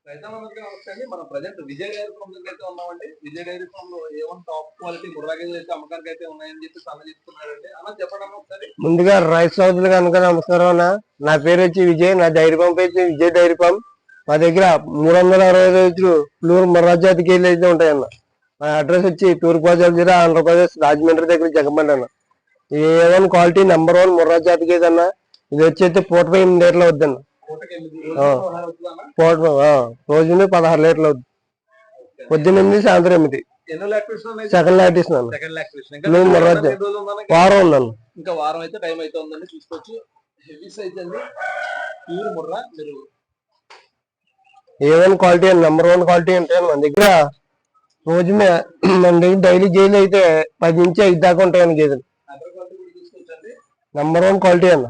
రైతులందరికీ నమస్తే అండి. మనం ప్రజెంట్ విజయ డైరీ ఫామ్ దగ్గర అయితే ఉన్నామండి. విజయ డైరీ ఫామ్ లో ఏవన్ టాప్ క్వాలిటీ ముర్రాగేలు అయితే అమ్మకానికి అయితే ఉన్నాయని చెప్పి అన్న చెప్తున్నారండి. అన్న చెప్పండి అన్న ఒకసారి. ముందుగా రైతు సోదరులు కనుక నమస్కారం అన్న. నా పేరు వచ్చి విజయ్. నా డైరీ ఫామ్ పేరు విజయ్ డైరీ ఫామ్. మా దగ్గర 360 రోజులు ప్యూర్ ముర్రా జాతి గేదెలు అయితే ఉంటాయన్న. మా అడ్రస్ వచ్చి తూర్పుగోదావరి జిల్లా ఆంధ్రప్రదేశ్ రాజమండ్రి దగ్గర జగమండి అన్న. ఈ A1 క్వాలిటీ నంబర్ 1 ముర్రా జాతి గేదె అన్న. ఇది వచ్చి పూటపై 8 లీటర్లు అవుద్దన్న. రోజుని 16 లీటర్లు అవుద్ది. పొద్దున్నెనిమిది సాయంత్రం 8. సెకండ్ లాక్టేషన్ అన్న. వారం ఉందన్న. ఇంకా వారం అయితే టైం అయితే ఉందండి. చూసుకోవచ్చు హెవీ సైజ్ అండి. ప్యూర్ ముర్రా. మీరు A1 క్వాలిటీ నంబర్ 1 క్వాలిటీ అంటే మన దగ్గర రోజు మన దగ్గర డైలీ గేదెలు అయితే 10 నుంచి 5 దాకా ఉంటాయన్న గేదెలు. నంబర్ 1 క్వాలిటీ అన్న.